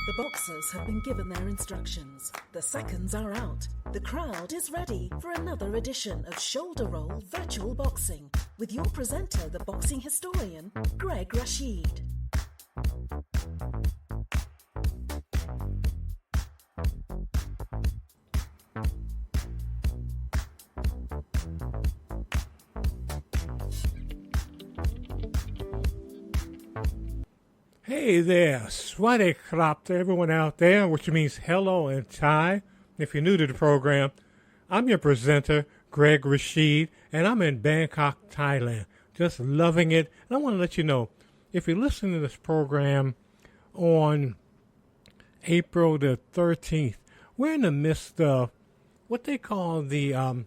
The boxers have been given their instructions. The seconds are out. The crowd is ready for another edition of Shoulder Roll Virtual Boxing with your presenter, the boxing historian, Greg Rashid. Hey there, swati krap to everyone out there, which means hello in Thai. If you're new to the program, I'm your presenter, Greg Rashid, and I'm in Bangkok, Thailand. Just loving it. And I want to let you know, if you're listening to this program on April the 13th, we're in the midst of what they call their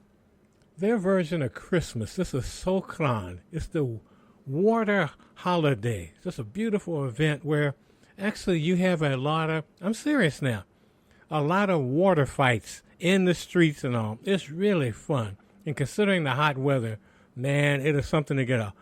version of Christmas. This is Sokran. It's the water holiday. It's just a beautiful event where actually you have a lot of, I'm serious now, a lot of water fights in the streets and all. It's really fun. And considering the hot weather, man, it is something to get a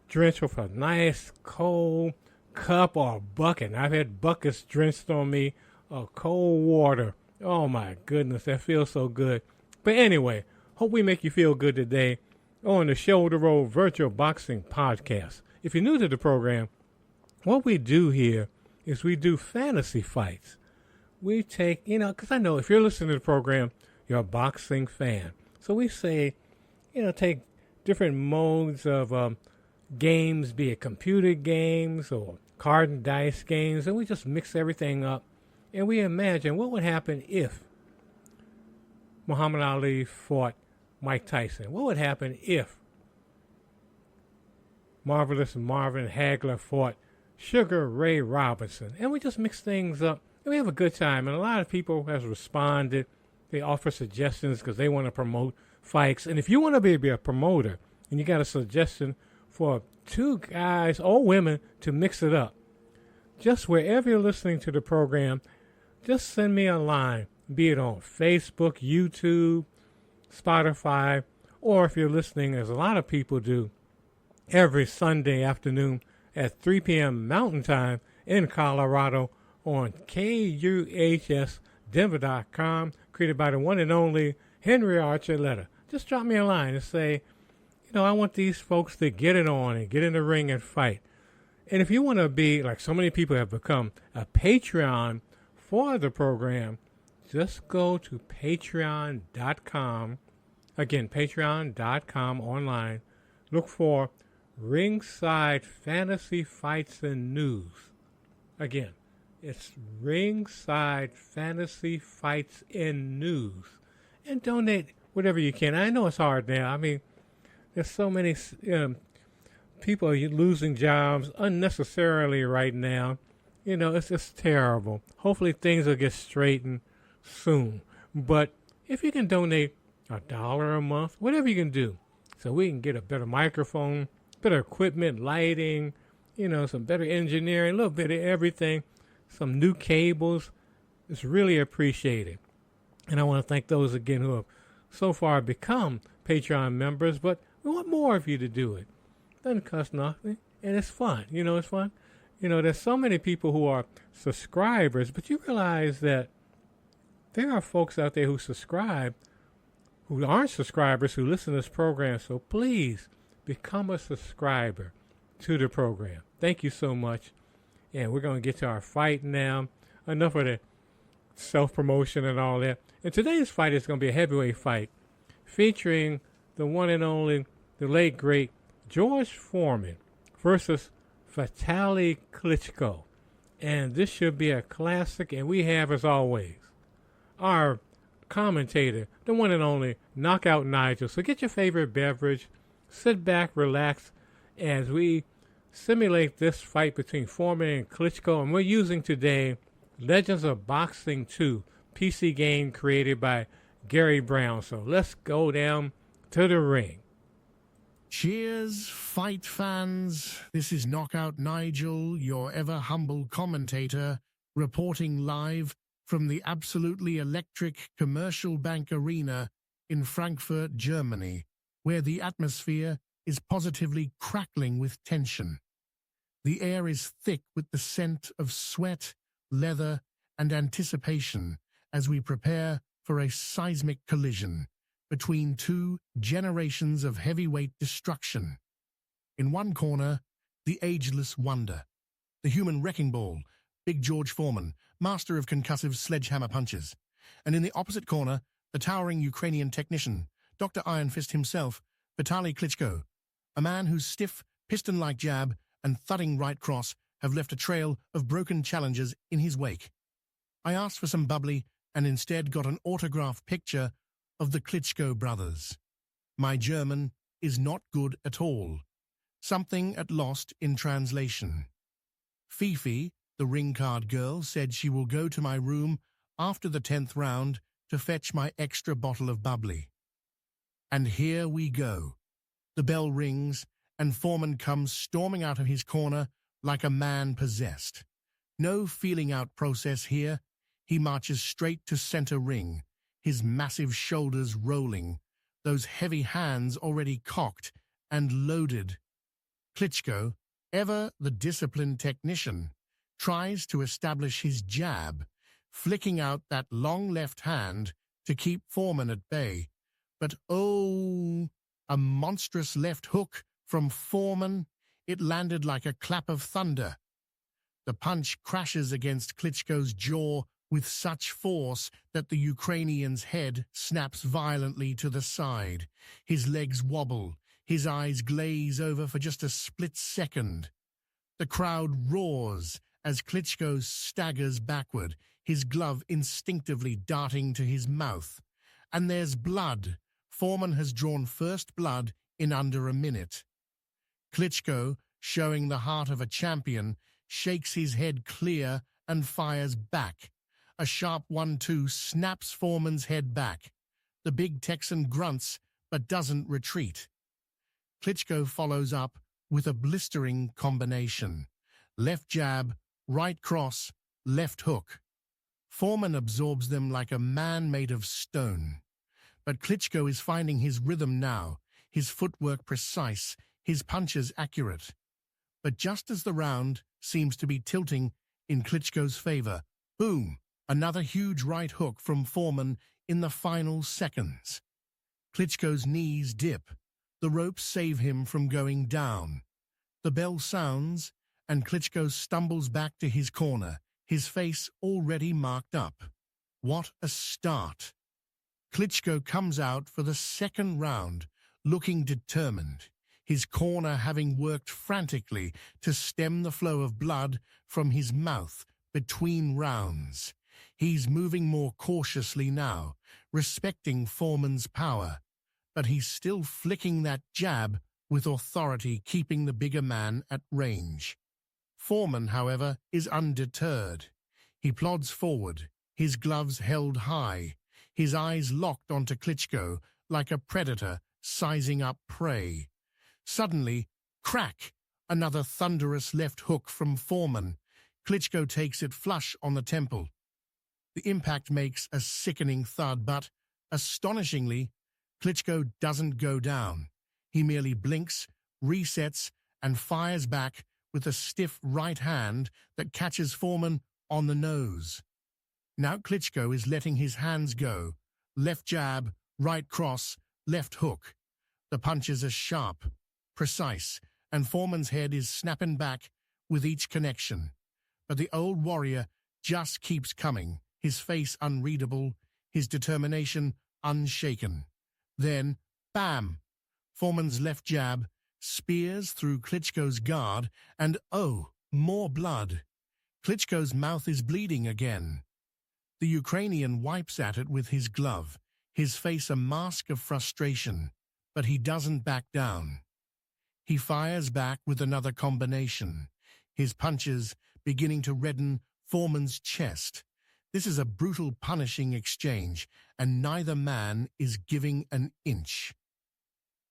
drench with a nice cold cup or bucket. I've had buckets drenched on me of cold water. Oh my goodness, that feels so good. But anyway, hope we make you feel good today on the Shoulder Roll Virtual Boxing Podcast. If you're new to the program, what we do here is we do fantasy fights. We take, because I know if you're listening to the program, you're a boxing fan. So we say, take different modes of games, be it computer games or card and dice games, and we just mix everything up. And we imagine what would happen if Muhammad Ali fought Mike Tyson. What would happen if Marvelous Marvin Hagler fought Sugar Ray Robinson? And we just mix things up, and we have a good time. And a lot of people have responded. They offer suggestions because they want to promote fights. And if you want to be a promoter and you got a suggestion for two guys or women to mix it up, just wherever you're listening to the program, just send me a line, be it on Facebook, YouTube, Spotify, or if you're listening, as a lot of people do, every Sunday afternoon at 3 p.m. Mountain Time in Colorado on KUHSdenver.com, created by the one and only Henry Archuleta. Just drop me a line and say, I want these folks to get it on and get in the ring and fight. And if you want to be, like so many people have become, a Patreon for the program, just go to patreon.com. Again, patreon.com online. Look for Ringside Fantasy Fights and News. Again, it's Ringside Fantasy Fights and News. And donate whatever you can. I know it's hard now. I mean, there's so many people are losing jobs unnecessarily right now. It's just terrible. Hopefully things will get straightened soon. But if you can donate $1 a month, whatever you can do, so we can get a better microphone, better equipment, lighting, some better engineering, a little bit of everything, some new cables, it's really appreciated. And I want to thank those again who have so far become Patreon members, but we want more of you to do it. Doesn't cost nothing, and it's fun. It's fun. There's so many people who are subscribers, but you realize that there are folks out there who subscribe who aren't subscribers who listen to this program. So please become a subscriber to the program. Thank you so much. And we're going to get to our fight now. Enough of the self-promotion and all that. And today's fight is going to be a heavyweight fight featuring the one and only, the late, great George Foreman versus Vitali Klitschko. And this should be a classic. And we have, as always, our commentator, the one and only Knockout Nigel. So get your favorite beverage, sit back, relax, as we simulate this fight between Foreman and Klitschko. And we're using today Legends of Boxing 2, PC game created by Gary Brown. So let's go down to the ring. Cheers, fight fans. This is Knockout Nigel, your ever humble commentator, reporting live from the absolutely electric Commercial Bank Arena in Frankfurt, Germany, where the atmosphere is positively crackling with tension. The air is thick with the scent of sweat, leather, and anticipation as we prepare for a seismic collision between two generations of heavyweight destruction. In one corner, the ageless wonder, the human wrecking ball, Big George Foreman, master of concussive sledgehammer punches. And in the opposite corner, the towering Ukrainian technician, Dr. Iron Fist himself, Vitali Klitschko, a man whose stiff, piston-like jab and thudding right cross have left a trail of broken challenges in his wake. I asked for some bubbly and instead got an autographed picture of the Klitschko brothers. My German is not good at all. Something at lost in translation. Fifi, the ring card girl, said she will go to my room after the 10th round to fetch my extra bottle of bubbly. And here we go. The bell rings, and Foreman comes storming out of his corner like a man possessed. No feeling-out process here. He marches straight to center ring, his massive shoulders rolling, those heavy hands already cocked and loaded. Klitschko, ever the disciplined technician, tries to establish his jab, flicking out that long left hand to keep Foreman at bay. But oh, a monstrous left hook from Foreman. It landed like a clap of thunder. The punch crashes against Klitschko's jaw with such force that the Ukrainian's head snaps violently to the side. His legs wobble. His eyes glaze over for just a split second. The crowd roars as Klitschko staggers backward, his glove instinctively darting to his mouth. And there's blood. Foreman has drawn first blood in under a minute. Klitschko, showing the heart of a champion, shakes his head clear and fires back. A sharp 1-2 snaps Foreman's head back. The big Texan grunts but doesn't retreat. Klitschko follows up with a blistering combination. Left jab, right cross, left hook. Foreman absorbs them like a man made of stone. But Klitschko is finding his rhythm now, his footwork precise, his punches accurate. But just as the round seems to be tilting in Klitschko's favor, boom, another huge right hook from Foreman in the final seconds. Klitschko's knees dip. The ropes save him from going down. The bell sounds, and Klitschko stumbles back to his corner, his face already marked up. What a start! Klitschko comes out for the second round, looking determined, his corner having worked frantically to stem the flow of blood from his mouth between rounds. He's moving more cautiously now, respecting Foreman's power, but he's still flicking that jab with authority, keeping the bigger man at range. Foreman, however, is undeterred. He plods forward, his gloves held high, his eyes locked onto Klitschko like a predator sizing up prey. Suddenly, crack! Another thunderous left hook from Foreman. Klitschko takes it flush on the temple. The impact makes a sickening thud, but, astonishingly, Klitschko doesn't go down. He merely blinks, resets, and fires back with a stiff right hand that catches Foreman on the nose. Now Klitschko is letting his hands go. Left jab, right cross, left hook. The punches are sharp, precise, and Foreman's head is snapping back with each connection. But the old warrior just keeps coming, his face unreadable, his determination unshaken. Then, bam! Foreman's left jab spears through Klitschko's guard, and oh, more blood. Klitschko's mouth is bleeding again. The Ukrainian wipes at it with his glove, his face a mask of frustration, but he doesn't back down. He fires back with another combination, his punches beginning to redden Foreman's chest. This is a brutal, punishing exchange, and neither man is giving an inch.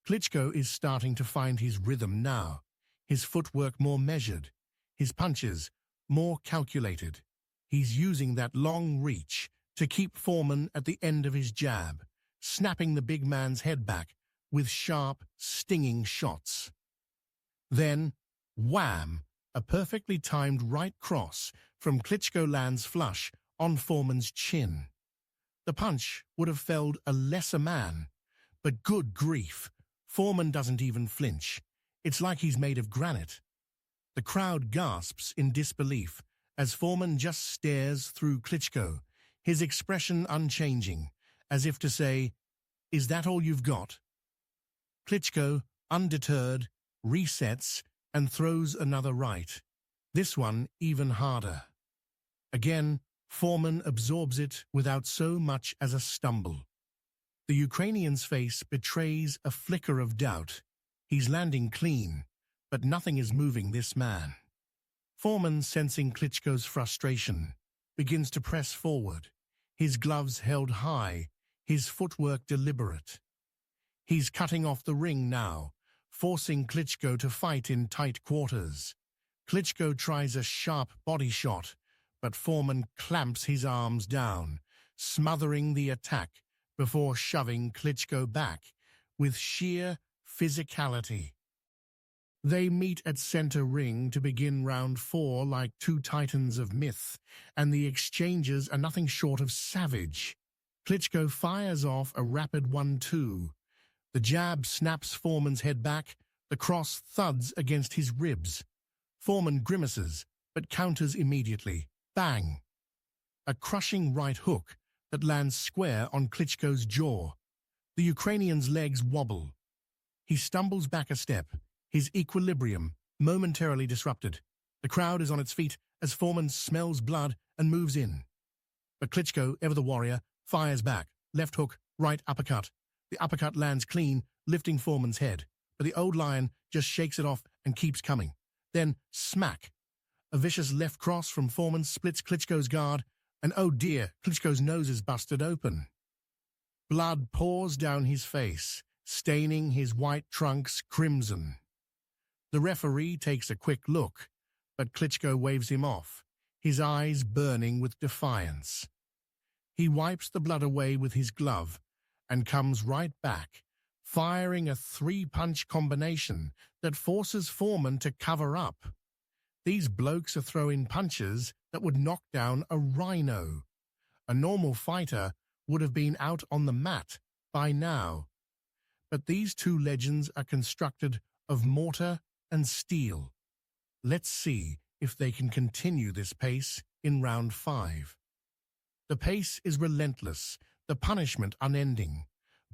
Klitschko is starting to find his rhythm now, his footwork more measured, his punches more calculated. He's using that long reach to keep Foreman at the end of his jab, snapping the big man's head back with sharp, stinging shots. Then, wham! A perfectly timed right cross from Klitschko lands flush on Foreman's chin. The punch would have felled a lesser man, but good grief, Foreman doesn't even flinch. It's like he's made of granite. The crowd gasps in disbelief as Foreman just stares through Klitschko, his expression unchanging, as if to say, "Is that all you've got?" Klitschko, undeterred, resets and throws another right, this one even harder. Again, Foreman absorbs it without so much as a stumble. The Ukrainian's face betrays a flicker of doubt. He's landing clean, but nothing is moving this man. Foreman, sensing Klitschko's frustration, begins to press forward, his gloves held high, his footwork deliberate. He's cutting off the ring now, forcing Klitschko to fight in tight quarters. Klitschko tries a sharp body shot, but Foreman clamps his arms down, smothering the attack before shoving Klitschko back with sheer physicality. They meet at center ring to begin round 4 like two titans of myth, and the exchanges are nothing short of savage. Klitschko fires off a rapid 1-2. The jab snaps Foreman's head back, the cross thuds against his ribs. Foreman grimaces, but counters immediately. Bang! A crushing right hook that lands square on Klitschko's jaw. The Ukrainian's legs wobble. He stumbles back a step, his equilibrium momentarily disrupted. The crowd is on its feet as Foreman smells blood and moves in. But Klitschko, ever the warrior, fires back. Left hook, right uppercut. The uppercut lands clean, lifting Foreman's head. But the old lion just shakes it off and keeps coming. Then, smack! A vicious left cross from Foreman splits Klitschko's guard, and oh dear, Klitschko's nose is busted open. Blood pours down his face, staining his white trunks crimson. The referee takes a quick look, but Klitschko waves him off, his eyes burning with defiance. He wipes the blood away with his glove and comes right back, firing a 3-punch combination that forces Foreman to cover up. These blokes are throwing punches that would knock down a rhino. A normal fighter would have been out on the mat by now. But these two legends are constructed of mortar and steel. Let's see if they can continue this pace in round 5. The pace is relentless, the punishment unending.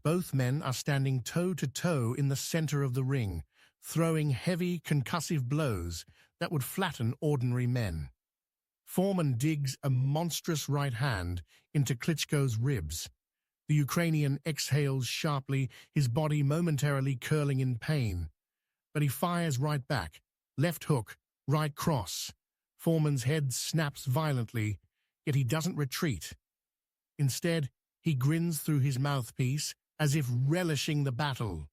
Both men are standing toe-to-toe in the center of the ring, throwing heavy, concussive blows that would flatten ordinary men. Foreman digs a monstrous right hand into Klitschko's ribs. The Ukrainian exhales sharply, his body momentarily curling in pain. But he fires right back. Left hook, right cross. Foreman's head snaps violently, yet he doesn't retreat. Instead, he grins through his mouthpiece as if relishing the battle.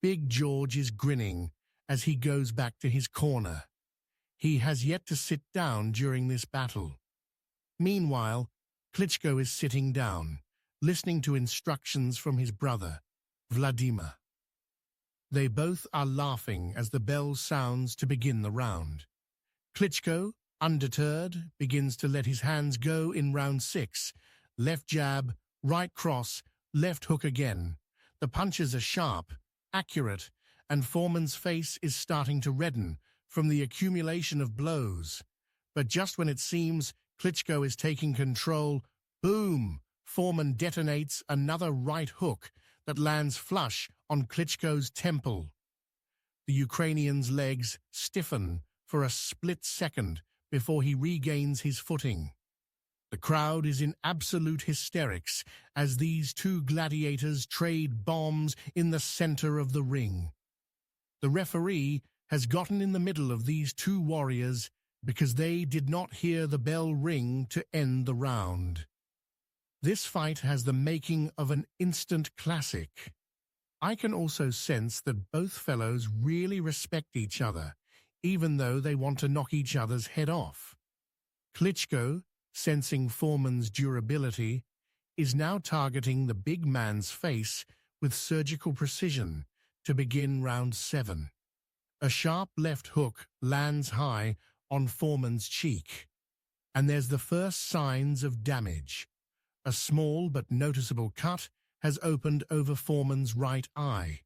Big George is grinning as he goes back to his corner. He has yet to sit down during this battle. Meanwhile, Klitschko is sitting down, listening to instructions from his brother, Vladimir. They both are laughing as the bell sounds to begin the round. Klitschko, undeterred, begins to let his hands go in round 6. Left jab, right cross, left hook again. The punches are sharp, accurate, and Foreman's face is starting to redden from the accumulation of blows. But just when it seems Klitschko is taking control, boom! Foreman detonates another right hook that lands flush on Klitschko's temple. The Ukrainian's legs stiffen for a split second before he regains his footing. The crowd is in absolute hysterics as these two gladiators trade bombs in the center of the ring. The referee has gotten in the middle of these two warriors because they did not hear the bell ring to end the round. This fight has the making of an instant classic. I can also sense that both fellows really respect each other, even though they want to knock each other's head off. Klitschko, sensing Foreman's durability, is now targeting the big man's face with surgical precision to begin round 7. A sharp left hook lands high on Foreman's cheek, and there's the first signs of damage. A small but noticeable cut has opened over Foreman's right eye.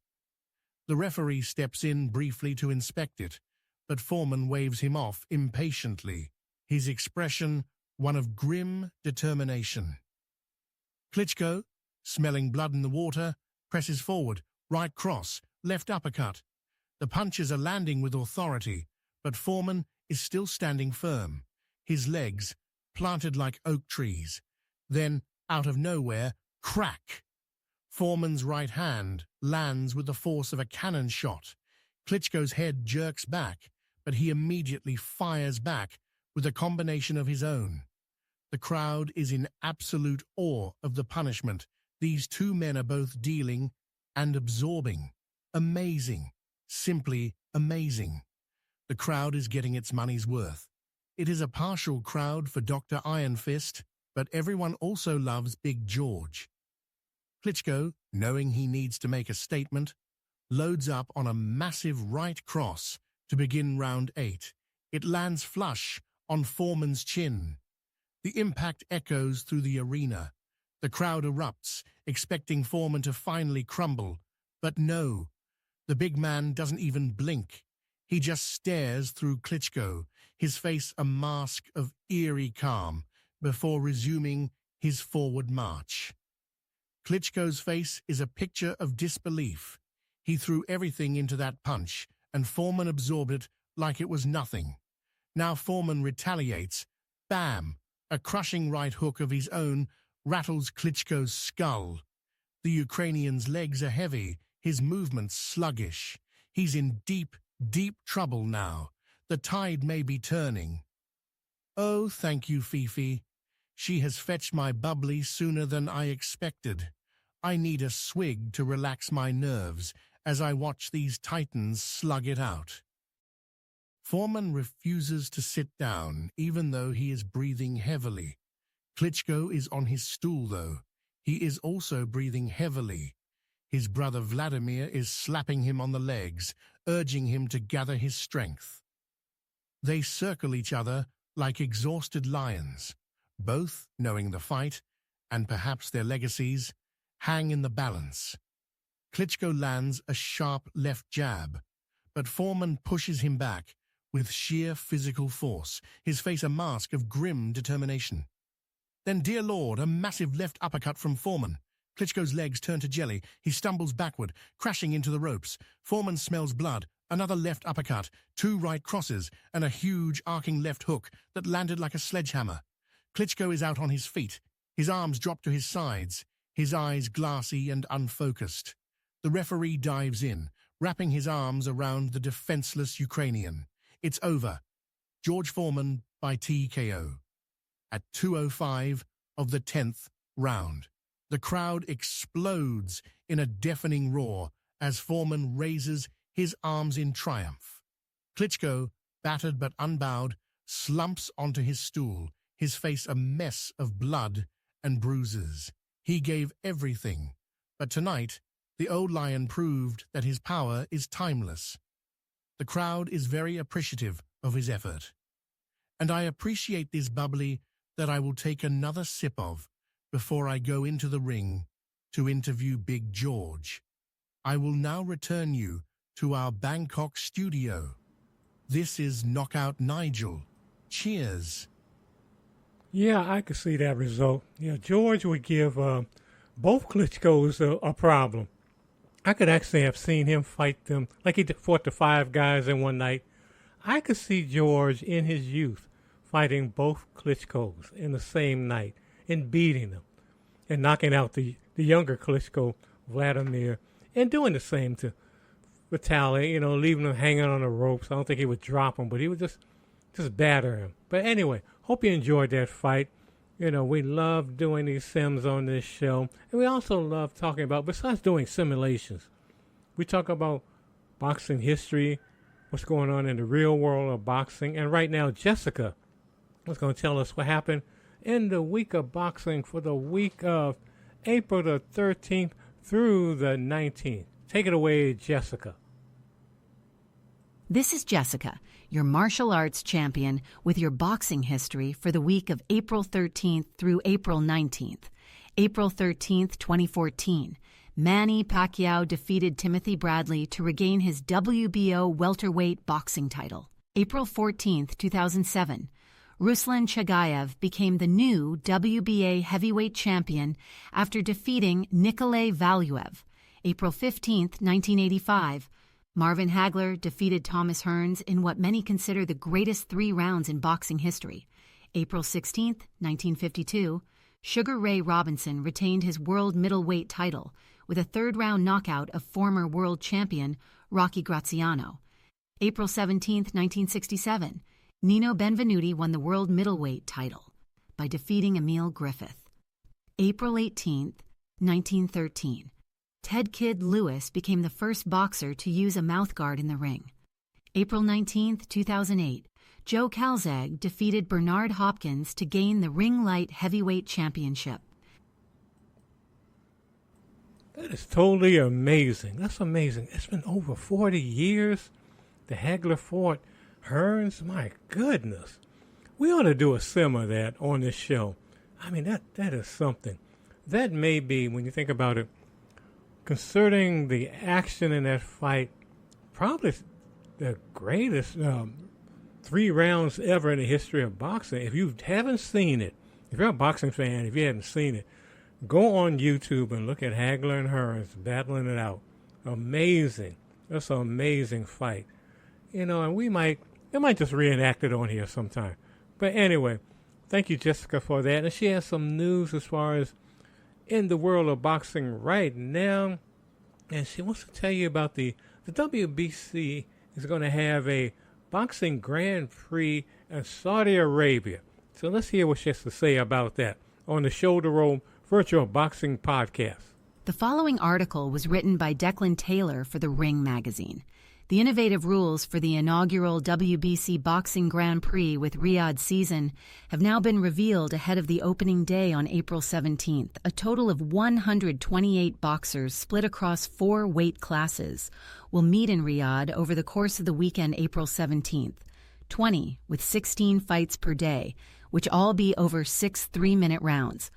The referee steps in briefly to inspect it, but Foreman waves him off impatiently, his expression one of grim determination. Klitschko, smelling blood in the water, presses forward, right cross, left uppercut. The punches are landing with authority, but Foreman is still standing firm, his legs planted like oak trees. Then, out of nowhere, crack! Foreman's right hand lands with the force of a cannon shot. Klitschko's head jerks back, but he immediately fires back with a combination of his own. The crowd is in absolute awe of the punishment these two men are both dealing and absorbing. Amazing. Simply amazing. The crowd is getting its money's worth. It is a partial crowd for Dr. Iron Fist, but everyone also loves Big George. Klitschko, knowing he needs to make a statement, loads up on a massive right cross to begin round 8. It lands flush on Foreman's chin. The impact echoes through the arena. The crowd erupts, expecting Foreman to finally crumble. But no, the big man doesn't even blink. He just stares through Klitschko, his face a mask of eerie calm, before resuming his forward march. Klitschko's face is a picture of disbelief. He threw everything into that punch, and Foreman absorbed it like it was nothing. Now Foreman retaliates. Bam! A crushing right hook of his own rattles Klitschko's skull. The Ukrainian's legs are heavy, his movements sluggish. He's in deep, deep trouble now. The tide may be turning. Oh, thank you, Fifi. She has fetched my bubbly sooner than I expected. I need a swig to relax my nerves as I watch these titans slug it out. Foreman refuses to sit down, even though he is breathing heavily. Klitschko is on his stool, though. He is also breathing heavily. His brother Vladimir is slapping him on the legs, urging him to gather his strength. They circle each other like exhausted lions. Both, knowing the fight, and perhaps their legacies, hang in the balance. Klitschko lands a sharp left jab, but Foreman pushes him back with sheer physical force, his face a mask of grim determination. Then, dear Lord, a massive left uppercut from Foreman. Klitschko's legs turn to jelly. He stumbles backward, crashing into the ropes. Foreman smells blood. Another left uppercut, 2 right crosses, and a huge arcing left hook that landed like a sledgehammer. Klitschko is out on his feet. His arms drop to his sides, his eyes glassy and unfocused. The referee dives in, wrapping his arms around the defenseless Ukrainian. It's over. George Foreman by TKO. At 2:05 of the 10th round. The crowd explodes in a deafening roar as Foreman raises his arms in triumph. Klitschko, battered but unbowed, slumps onto his stool, his face a mess of blood and bruises. He gave everything, but tonight the old lion proved that his power is timeless. The crowd is very appreciative of his effort. And I appreciate this bubbly that I will take another sip of before I go into the ring to interview Big George. I will now return you to our Bangkok studio. This is Knockout Nigel. Cheers. Yeah, I could see that result. Yeah, George would give both Klitschko's a problem. I could actually have seen him fight them, like he fought the 5 guys in one night. I could see George in his youth fighting both Klitschko's in the same night and beating them and knocking out the younger Klitschko, Vladimir, and doing the same to Vitali, leaving him hanging on the ropes. I don't think he would drop him, but he would just batter him. But anyway, hope you enjoyed that fight. We love doing these sims on this show. And we also love talking about, besides doing simulations, we talk about boxing history, what's going on in the real world of boxing. And right now, Jessica is going to tell us what happened in the week of boxing for the week of April the 13th through the 19th. Take it away, Jessica. This is Jessica, your martial arts champion, with your boxing history for the week of April 13th through April 19th. April 13th, 2014. Manny Pacquiao defeated Timothy Bradley to regain his WBO welterweight boxing title. April 14th, 2007. Ruslan Chagayev became the new WBA heavyweight champion after defeating Nikolay Valuev. April 15th, 1985. Marvin Hagler defeated Thomas Hearns in what many consider the greatest 3 rounds in boxing history. April 16th, 1952. Sugar Ray Robinson retained his world middleweight title with a 3rd-round knockout of former world champion Rocky Graziano. April 17, 1967, Nino Benvenuti won the world middleweight title by defeating Emil Griffith. April 18, 1913, Ted Kid Lewis became the first boxer to use a mouthguard in the ring. April 19, 2008, Joe Calzaghe defeated Bernard Hopkins to gain the Ring Light Heavyweight Championship. That is totally amazing. That's amazing. It's been over 40 years. The Hagler fought Hearns. My goodness. We ought to do a sim of that on this show. I mean, that is something. That may be, when you think about it, concerning the action in that fight, probably the greatest 3 rounds ever in the history of boxing. If you haven't seen it, if you're a boxing fan, if you haven't seen it, go on YouTube and look at Hagler and Hearns battling it out. Amazing. That's an amazing fight. You know, and they might just reenact it on here sometime. But anyway, thank you, Jessica, for that. And she has some news as far as in the world of boxing right now. And she wants to tell you about the WBC is going to have a boxing Grand Prix in Saudi Arabia. So let's hear what she has to say about that on the Shoulder Roll Virtual Boxing Podcast. The following article was written by Declan Taylor for The Ring magazine. The innovative rules for the inaugural WBC Boxing Grand Prix with Riyadh season have now been revealed ahead of the opening day on April 17th. A total of 128 boxers split across 4 weight classes will meet in Riyadh over the course of the weekend April 17th. 20 with 16 fights per day, which all be over 6 3-minute rounds.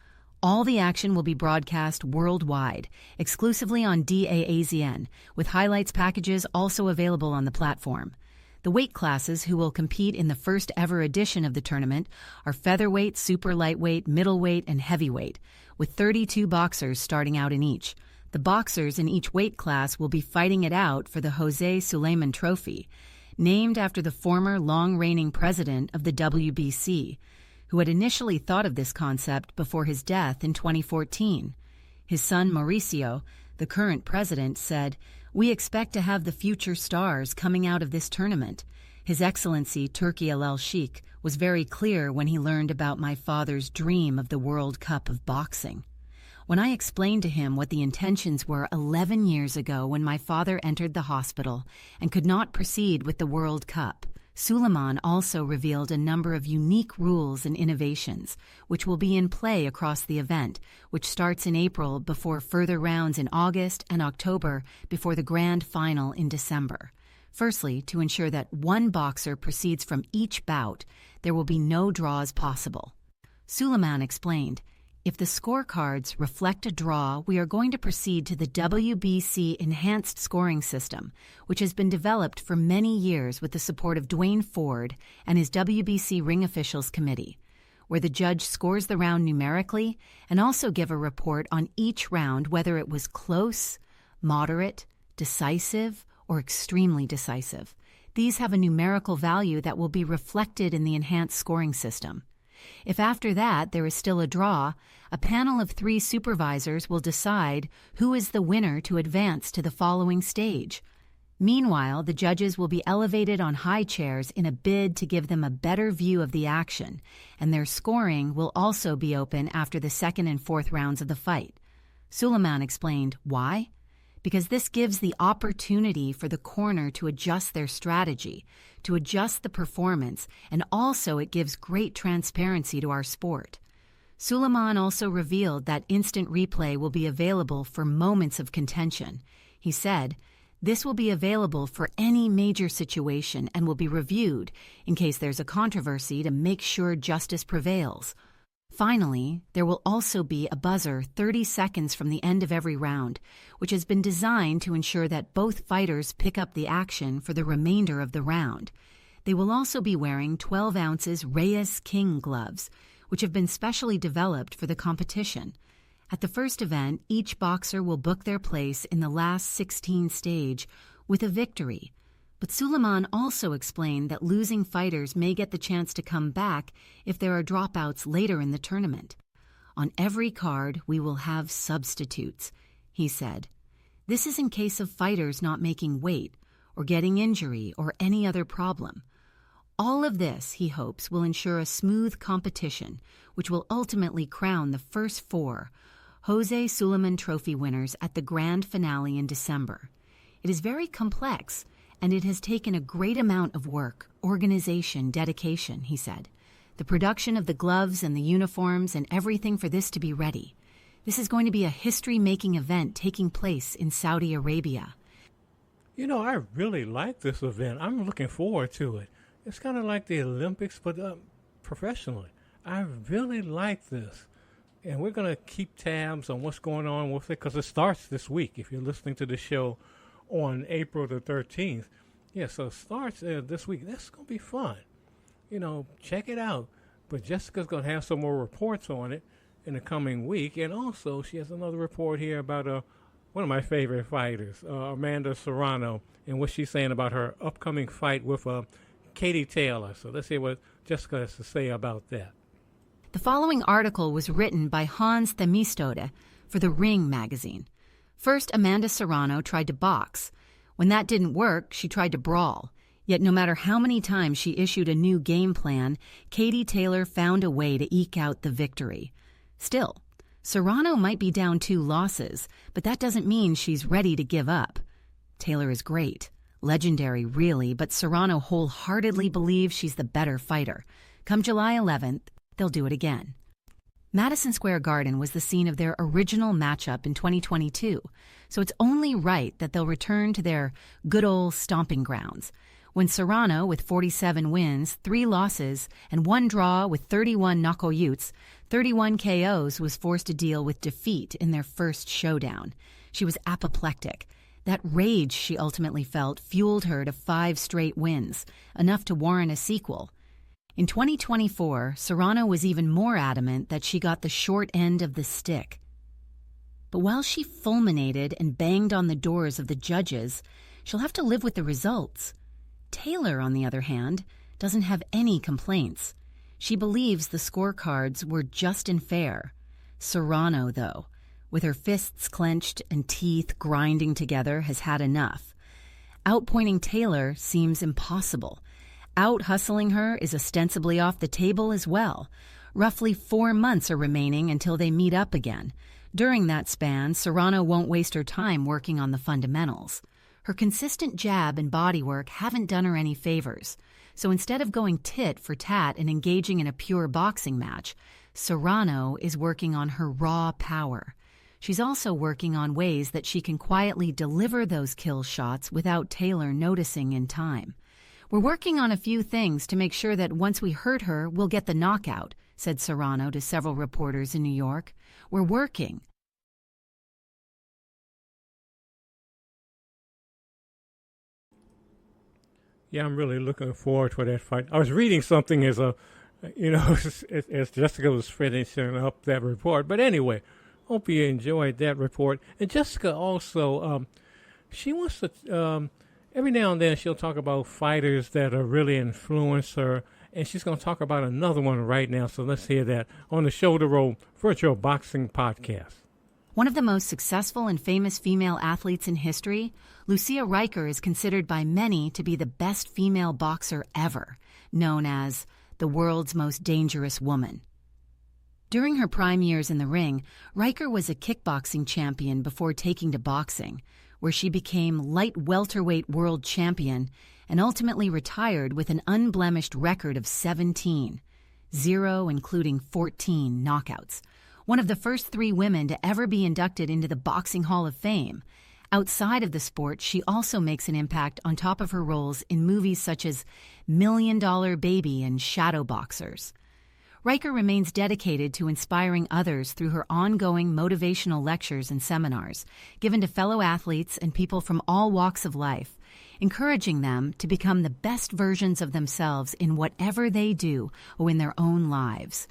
All the action will be broadcast worldwide, exclusively on DAAZN, with highlights packages also available on the platform. The weight classes who will compete in the first ever edition of the tournament are featherweight, super lightweight, middleweight, and heavyweight, with 32 boxers starting out in each. The boxers in each weight class will be fighting it out for the Jose Sulaiman Trophy, named after the former long-reigning president of the WBC, who had initially thought of this concept before his death in 2014. His son Mauricio, the current president, said, "We expect to have the future stars coming out of this tournament. His Excellency Turki al-Sheikh was very clear when he learned about my father's dream of the World Cup of boxing. When I explained to him what the intentions were 11 years ago when my father entered the hospital and could not proceed with the World Cup, Sulaiman also revealed a number of unique rules and innovations, which will be in play across the event, which starts in April before further rounds in August and October before the grand final in December. Firstly, to ensure that one boxer proceeds from each bout, there will be no draws possible." Sulaiman explained, "If the scorecards reflect a draw, we are going to proceed to the WBC Enhanced Scoring System, which has been developed for many years with the support of Dwayne Ford and his WBC Ring Officials Committee, where the judge scores the round numerically and also give a report on each round whether it was close, moderate, decisive, or extremely decisive. These have a numerical value that will be reflected in the enhanced scoring system. If after that there is still a draw, a panel of 3 supervisors will decide who is the winner to advance to the following stage. Meanwhile, the judges will be elevated on high chairs in a bid to give them a better view of the action, and their scoring will also be open after the 2nd and 4th rounds of the fight." Sulaiman explained, "Why? Because this gives the opportunity for the corner to adjust their strategy, to adjust the performance, and also it gives great transparency to our sport." Sulaiman also revealed that instant replay will be available for moments of contention. He said, This will be available for any major situation and will be reviewed in case there's a controversy to make sure justice prevails. Finally, there will also be a buzzer 30 seconds from the end of every round, which has been designed to ensure that both fighters pick up the action for the remainder of the round. They will also be wearing 12 ounces Reyes King gloves, which have been specially developed for the competition. At the first event, each boxer will book their place in the last 16 stage with a victory. But Suleiman also explained that losing fighters may get the chance to come back if there are dropouts later in the tournament. On every card, we will have substitutes, he said. This is in case of fighters not making weight or getting injury or any other problem. All of this, he hopes, will ensure a smooth competition, which will ultimately crown the first four Jose Suleiman Trophy winners at the grand finale in December. It is very complex, and it has taken a great amount of work, organization, dedication, he said. The production of the gloves and the uniforms and everything for this to be ready. This is going to be a history-making event taking place in Saudi Arabia. You know, I really like this event. I'm looking forward to it. It's kind of like the Olympics, but professionally. I really like this. And we're going to keep tabs on what's going on with it because it starts this week. If you're listening to the show on April the 13th. Yeah, so it starts this week. That's going to be fun. You know, check it out. But Jessica's going to have some more reports on it in the coming week. And also, she has another report here about one of my favorite fighters, Amanda Serrano, and what she's saying about her upcoming fight with Katie Taylor. So let's hear what Jessica has to say about that. The following article was written by Hans Themistode for the Ring magazine. First, Amanda Serrano tried to box. When that didn't work, she tried to brawl. Yet no matter how many times she issued a new game plan, Katie Taylor found a way to eke out the victory. Still, Serrano might be down 2 losses, but that doesn't mean she's ready to give up. Taylor is great. Legendary, really, but Serrano wholeheartedly believes she's the better fighter. Come July 11th, they'll do it again. Madison Square Garden was the scene of their original matchup in 2022, so it's only right that they'll return to their good old stomping grounds. When Serrano, with 47 wins, 3 losses, and 1 draw with 31 knockouts, 31 KOs, was forced to deal with defeat in their first showdown. She was apoplectic. That rage she ultimately felt fueled her to 5 straight wins, enough to warrant a sequel. In 2024, Serrano was even more adamant that she got the short end of the stick. But while she fulminated and banged on the doors of the judges, she'll have to live with the results. Taylor, on the other hand, doesn't have any complaints. She believes the scorecards were just and fair. Serrano, though, with her fists clenched and teeth grinding together, has had enough. Outpointing Taylor seems impossible. Out-hustling her is ostensibly off the table as well. Roughly 4 months are remaining until they meet up again. During that span, Serrano won't waste her time working on the fundamentals. Her consistent jab and body work haven't done her any favors. So instead of going tit for tat and engaging in a pure boxing match, Serrano is working on her raw power. She's also working on ways that she can quietly deliver those kill shots without Taylor noticing in time. We're working on a few things to make sure that once we hurt her, we'll get the knockout, said Serrano to several reporters in New York. We're working. Yeah, I'm really looking forward to that fight. I was reading something as as Jessica was finishing up that report. But anyway, hope you enjoyed that report. And Jessica also, she wants to, every now and then she'll talk about fighters that are really influenced her. And she's going to talk about another one right now. So let's hear that on the Shoulder Roll Virtual Boxing Podcast. One of the most successful and famous female athletes in history, Lucia Riker is considered by many to be the best female boxer ever, known as the world's most dangerous woman. During her prime years in the ring, Riker was a kickboxing champion before taking to boxing, where she became light welterweight world champion and ultimately retired with an unblemished record of 17, 0 including 14 knockouts. One of the first 3 women to ever be inducted into the Boxing Hall of Fame. Outside of the sport, she also makes an impact on top of her roles in movies such as Million Dollar Baby and Shadow Boxers. Riker remains dedicated to inspiring others through her ongoing motivational lectures and seminars, given to fellow athletes and people from all walks of life, encouraging them to become the best versions of themselves in whatever they do or in their own lives.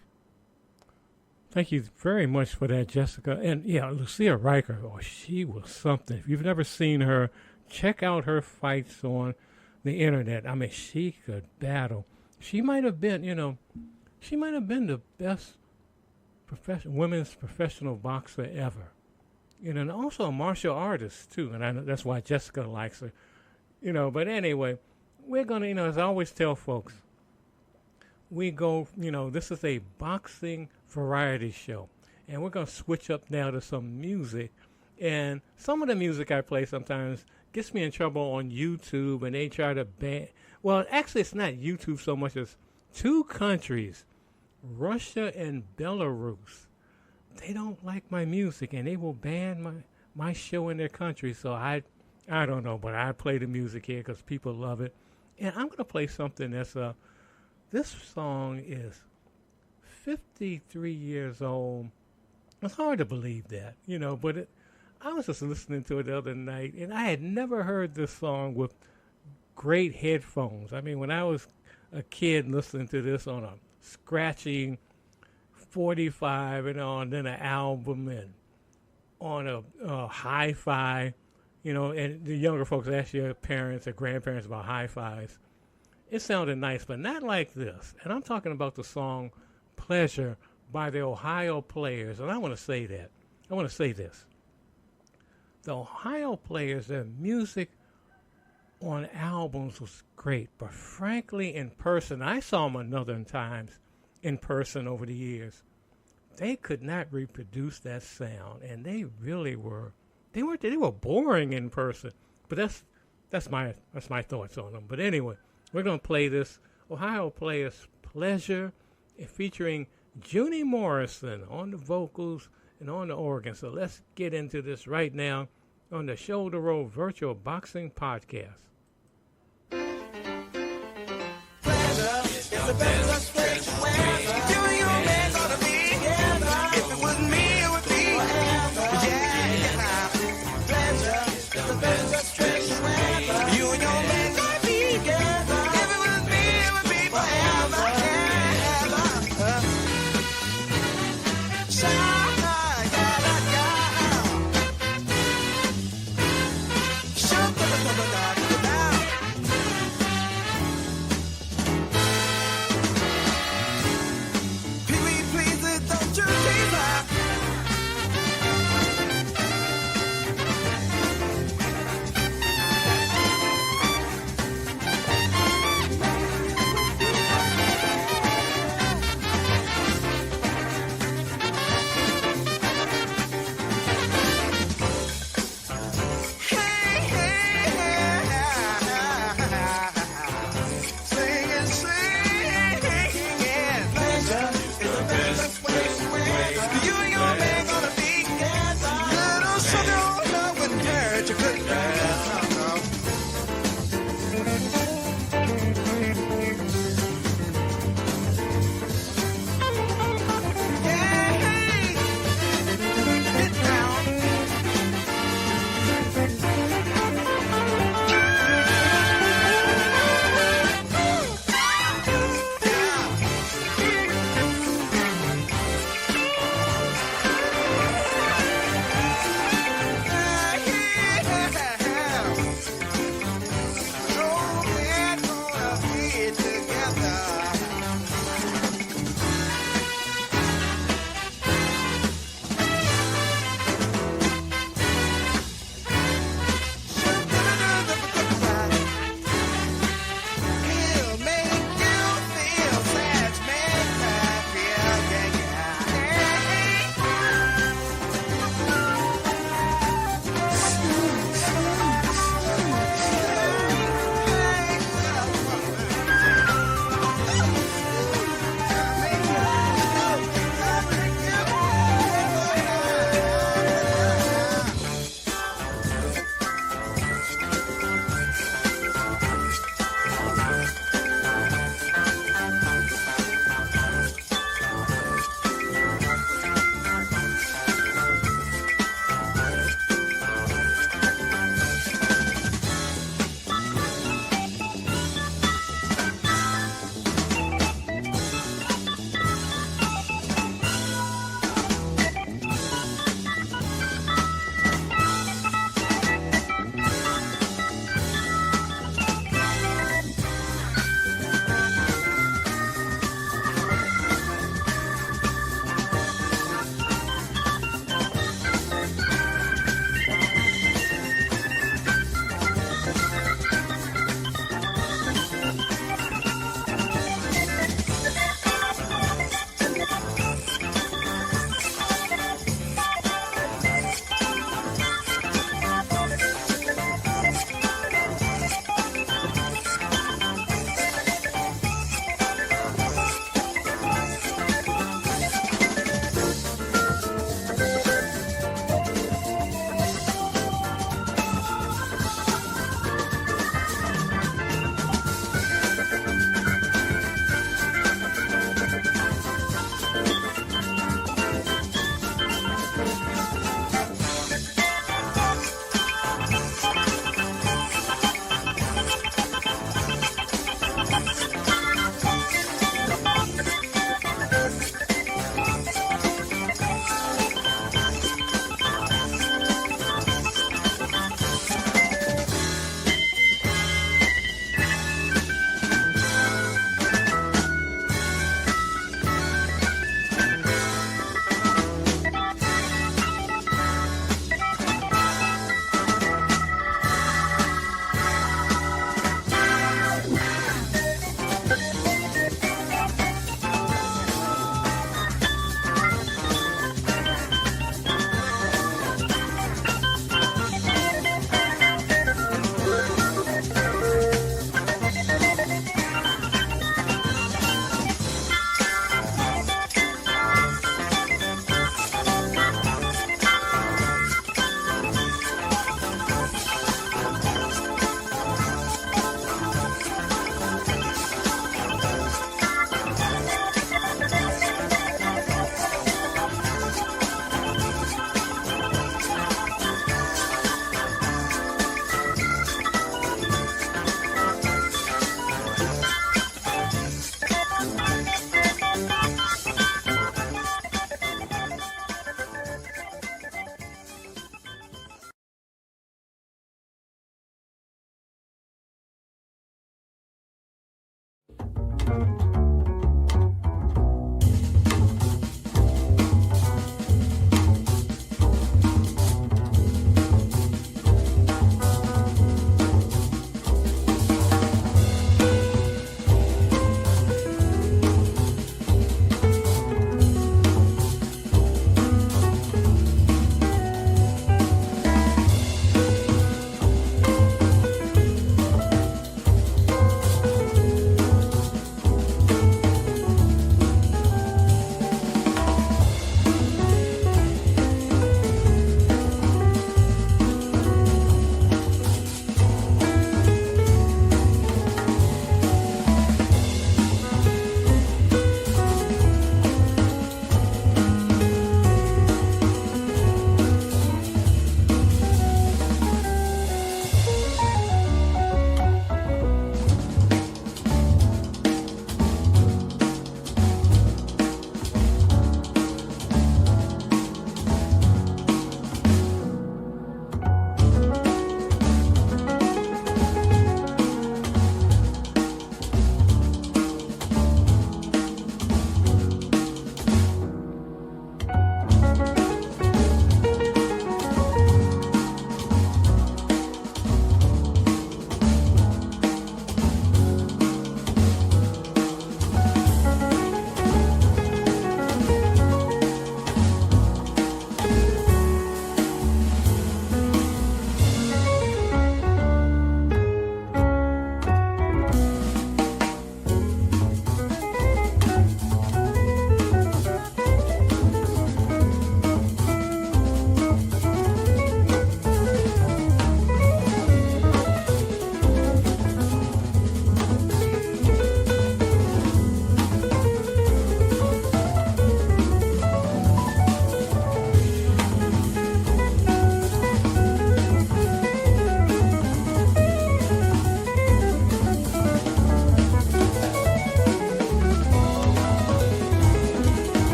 Thank you very much for that, Jessica. And yeah, Lucia Riker, she was something. If you've never seen her, check out her fights on the internet. I mean, she could battle. She might have been, the best women's professional boxer ever. And also a martial artist, too. And I know that's why Jessica likes her. But anyway, we're going to, as I always tell folks, we go, this is a boxing variety show. And we're going to switch up now to some music. And some of the music I play sometimes gets me in trouble on YouTube, and they try to ban. Well, actually, it's not YouTube so much as two countries, Russia and Belarus. They don't like my music, and they will ban my show in their country. So I don't know, but I play the music here because people love it. And I'm going to play something that's this song is 53 years old. It's hard to believe that, but I was just listening to it the other night, and I had never heard this song with great headphones. I mean, when I was a kid listening to this on a scratchy 45 and then an album and on a hi-fi, and the younger folks ask your parents or grandparents about hi-fis. It sounded nice, but not like this. And I'm talking about the song Pleasure by the Ohio Players. And I want to say that. I want to say this. The Ohio Players, their music on albums was great. But frankly, in person, I saw them another times in person over the years. They could not reproduce that sound. And they really were. They were boring in person. But that's my thoughts on them. But anyway, we're going to play this Ohio Players Pleasure featuring Junie Morrison on the vocals and on the organ. So let's get into this right now on the Shoulder Roll Virtual Boxing Podcast. Pleasure is the best place where you and your man gonna be together. If it was me, it would be forever. Yeah. Pleasure is the best place where you and your man gonna be together. If it was me, it would be forever.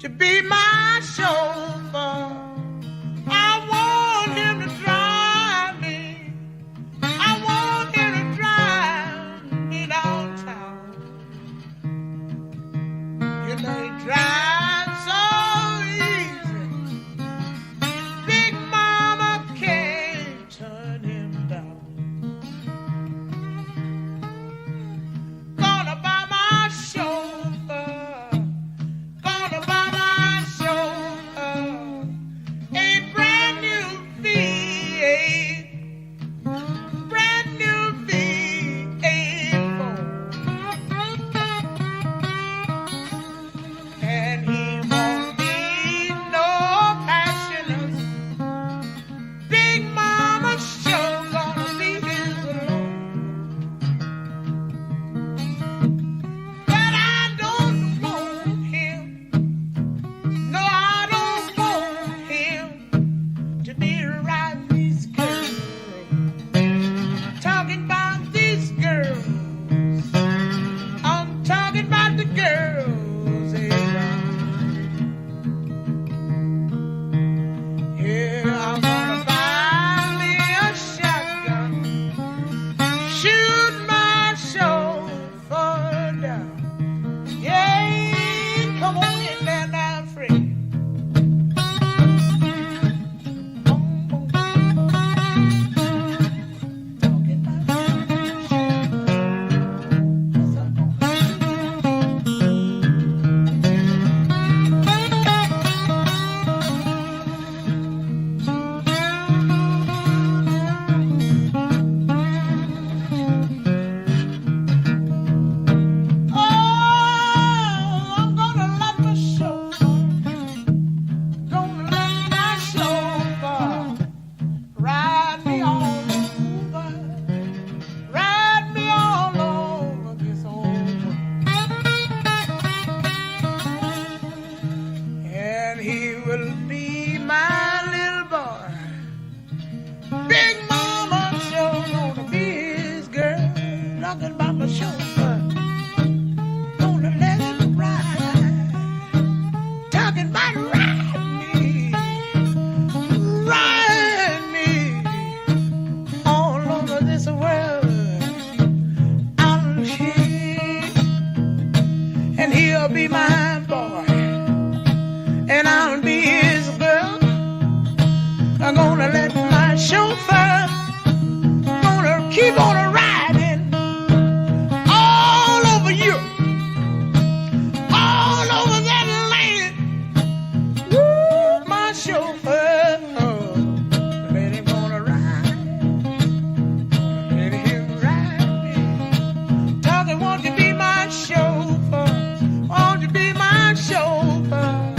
to be my chauffeur. I want him to drive me. I want him to drive me downtown. You know he drives so easy. Big mama can't turn him down. Gonna buy my chauffeur. Gonna buy my chauffeur a brand new V8. Brand new V8 and he won't need no passionate. Big mama sure gonna be his alone. But I don't want him. No, I don't want him to be riding these girls. Talking about these girls. I'm talking about the girls. Yeah, I'm gonna buy me a shotgun. Shoot my chauffeur down. Yeah, come on in there now, Fred. Talking about I'm gonna let my chauffeur, ride me all over this old world. And he will be my little boy. Big mama sure gonna be his girl. Talking about my chauffeur, gonna let him ride. Talking about ride me all over this world. I'm here, and he'll be my boy, and I'll be his girl. I'm gonna let my chauffeur gonna keep on riding all over you, all over that land. Woo, my chauffeur, let him gonna ride, let him ride me. Talking, won't you be my chauffeur? Won't you be my chauffeur?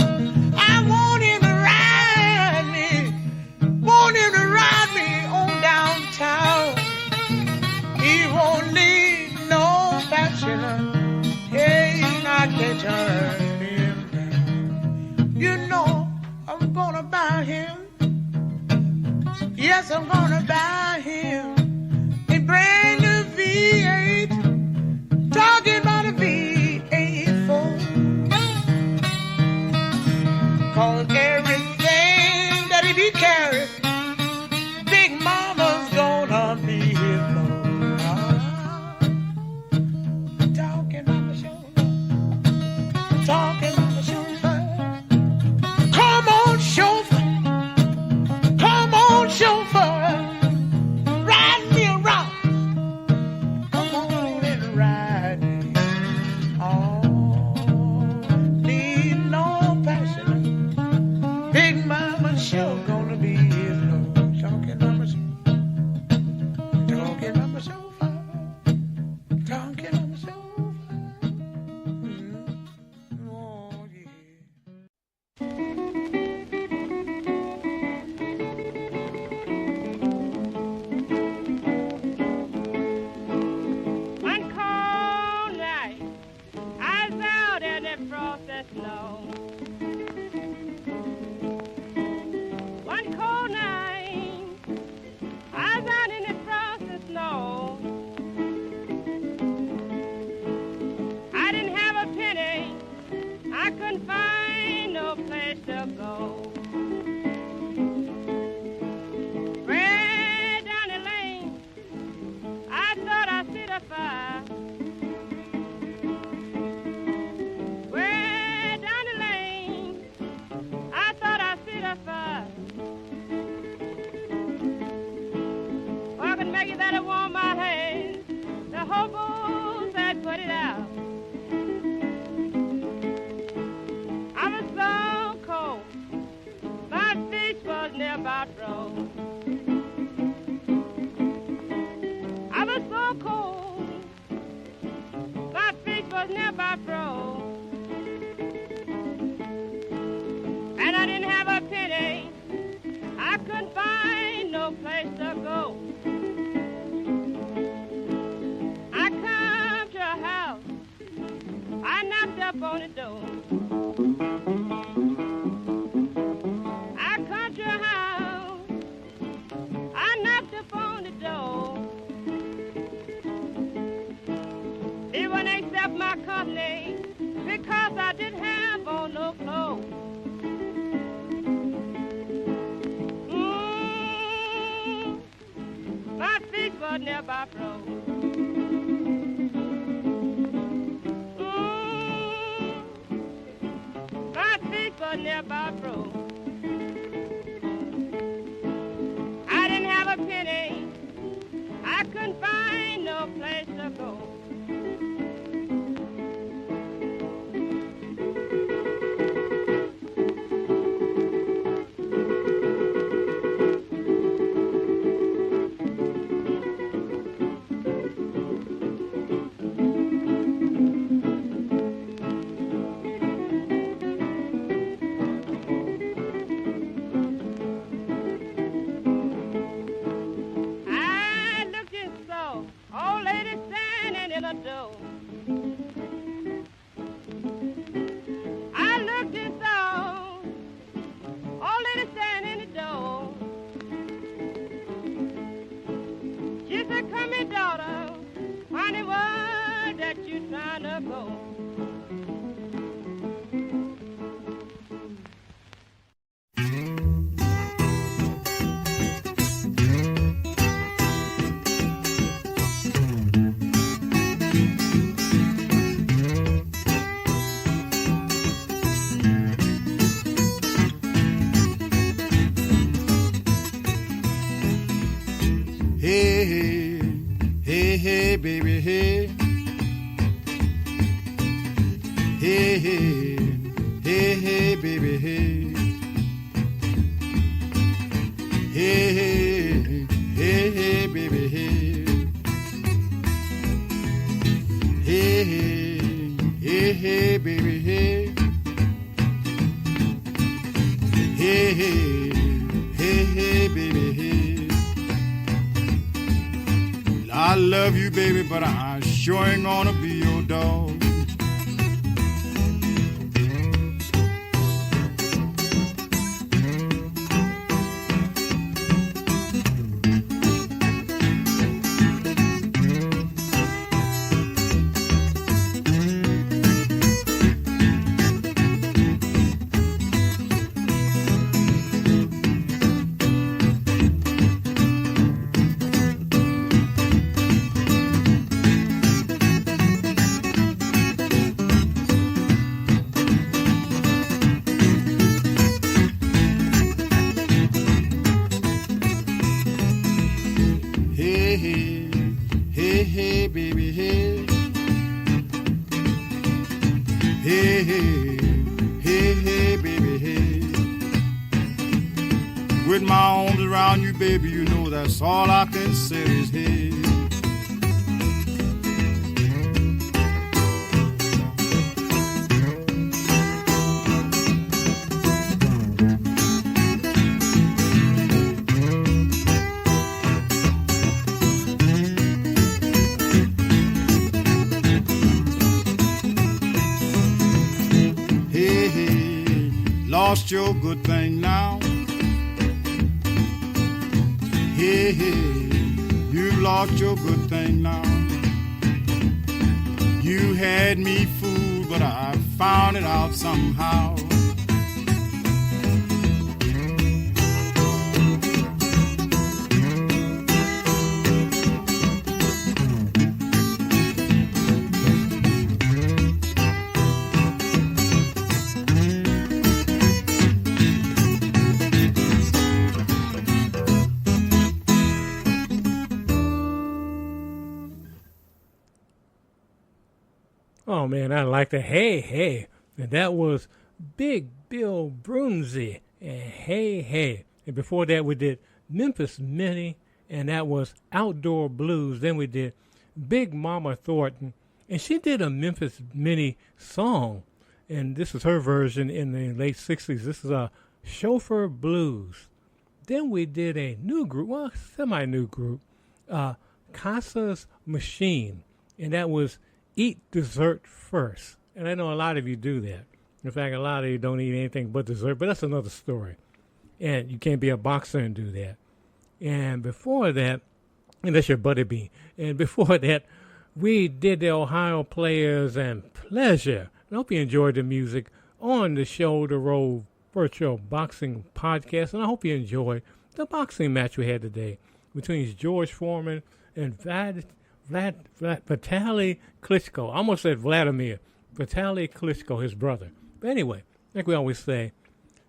I want him to ride me, want him to ride me on downtown. He won't need no bachelor. Hey, I can turn him down. You know I'm gonna buy him. Yes, I'm gonna buy him a brand new V8. Talking about a V8 Ford. 'Cause everything that he be carrying, Big Mama's gonna be his Lord. Talking about the chauffeur, talking about the chauffeur. Come on, chauffeur, come on, chauffeur, ride me around. Come on and ride me. Oh, need no passion. Big Mama sure gonna be his Lord. Talking about my chauffeur, talking about my chauffeur, talking about my chauffeur. Oh yeah. One cold night, I was out in the frosty snow. One cold night, I was out in the frosty snow. I didn't have a penny, I couldn't find no place to go. Way down the lane, I thought I'd see the fire. Way down the lane, I thought I'd see the fire. Oh, I could make it that it warm my hands. The hobos had put it out. I was so cold, my feet was near about froze. I was so cold, my feet was near about froze. And I didn't have a penny, I couldn't find no place to go. I come to a house, I knocked up on the door. I come to a house, I knocked up on the door. They wouldn't accept my company because I didn't have on no clothes. My feet was never froze. My feet was never froze. I didn't have a penny. I couldn't find no place to go. I looked and saw old lady standing in a door. I looked and saw old lady standing in the door. She said, "Come here, daughter, honey, where that you trying to go?" Hey, hey, hey, hey, baby, hey. Hey, hey, hey, hey, baby, hey. Hey, hey, hey, hey, baby, hey. Hey, hey, hey, hey, baby, hey. Hey, hey, hey, hey, baby, hey. I love you, baby, but I sure ain't gonna be your dog. Hey, hey, hey, hey, baby, hey. Hey, hey, hey, hey, baby, hey. With my arms around you, baby, you know that's all I can say is hey. Hey, hey, lost your good thing now. Hey, hey, you've lost your good thing now. You had me fooled, but I found it out somehow. Oh, man, I like the Hey, Hey. And that was Big Bill Broomsey and Hey, Hey. And before that, we did Memphis Minnie, and that was Outdoor Blues. Then we did Big Mama Thornton, and she did a Memphis Minnie song, and this is her version in the late 60s. This is a Chauffeur Blues. Then we did a new group, well, semi-new group, Casa's Machine, and that was Eat Dessert First. And I know a lot of you do that. In fact, a lot of you don't eat anything but dessert, but that's another story. And you can't be a boxer and do that. And before that, and that's your Buddy Bean. And before that, we did the Ohio Players and Pleasure. I hope you enjoyed the music on the Shoulder Roll Virtual Boxing Podcast. And I hope you enjoyed the boxing match we had today between George Foreman and Vitali Klitschko. I almost said Vladimir. Vitali Klitschko, his brother. But anyway, like we always say,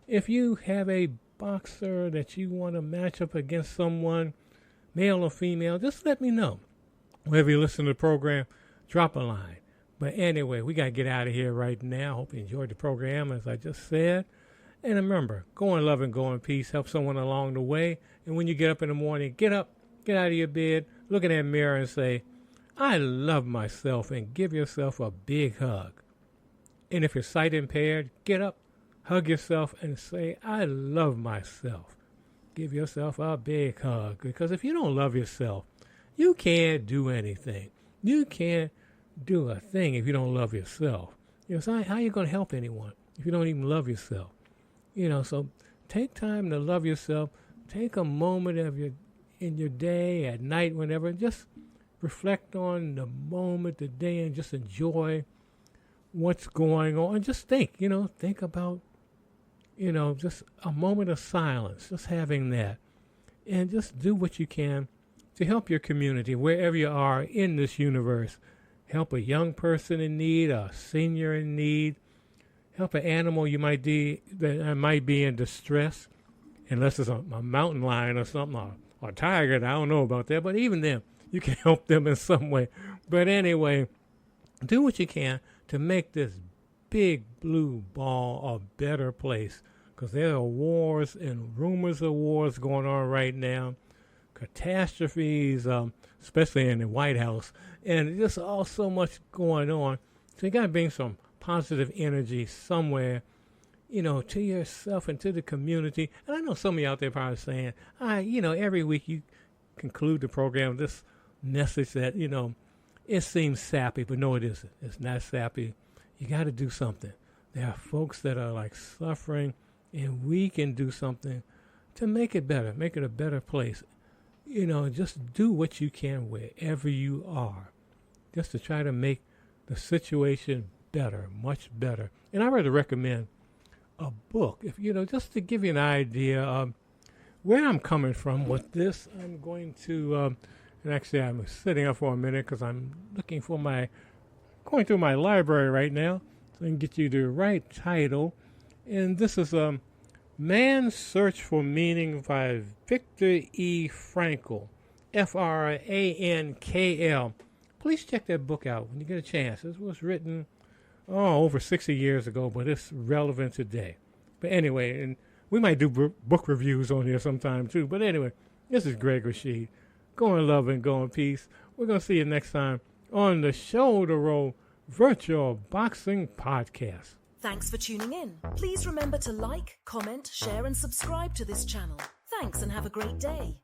if you have a boxer that you want to match up against someone, male or female, just let me know. Wherever you listen to the program, drop a line. But anyway, we got to get out of here right now. Hope you enjoyed the program, as I just said. And remember, go in love and go in peace. Help someone along the way. And when you get up in the morning, get up, get out of your bed, look in that mirror and say, I love myself, and give yourself a big hug. And if you're sight impaired, get up, hug yourself, and say, I love myself. Give yourself a big hug. Because if you don't love yourself, you can't do anything. You can't do a thing if you don't love yourself. So how are you going to help anyone if you don't even love yourself? So take time to love yourself. Take a moment in your day, at night, whenever. Just reflect on the moment, the day, and just enjoy what's going on. And just think about, just a moment of silence, just having that. And just do what you can to help your community, wherever you are in this universe. Help a young person in need, a senior in need. Help an animal that might be in distress, unless it's a mountain lion or something, or a tiger. I don't know about that, but even them, you can help them in some way. But anyway, do what you can to make this big blue ball a better place, because there are wars and rumors of wars going on right now, catastrophes, especially in the White House, and just all so much going on. So you got to bring some positive energy somewhere, to yourself and to the community. And I know some of you out there probably saying, every week you conclude the program with this message that, it seems sappy, but no, it isn't. It's not sappy. You got to do something. There are folks that are suffering, and we can do something to make it better, make it a better place. Just do what you can wherever you are, just to try to make the situation better, much better. And I would recommend a book, if just to give you an idea of where I'm coming from with this. I'm going to, and actually I'm sitting up for a minute because I'm looking for going through my library right now so I can get you the right title. And this is Man's Search for Meaning by Viktor E. Frankl, Frankl. Please check that book out when you get a chance. It was written over 60 years ago, but it's relevant today. But anyway, and we might do book reviews on here sometime too. But anyway, this is Greg Rashid. Go in love and go in peace. We're going to see you next time on the Shoulder Roll Virtual Boxing Podcast. Thanks for tuning in. Please remember to like, comment, share, and subscribe to this channel. Thanks, and have a great day.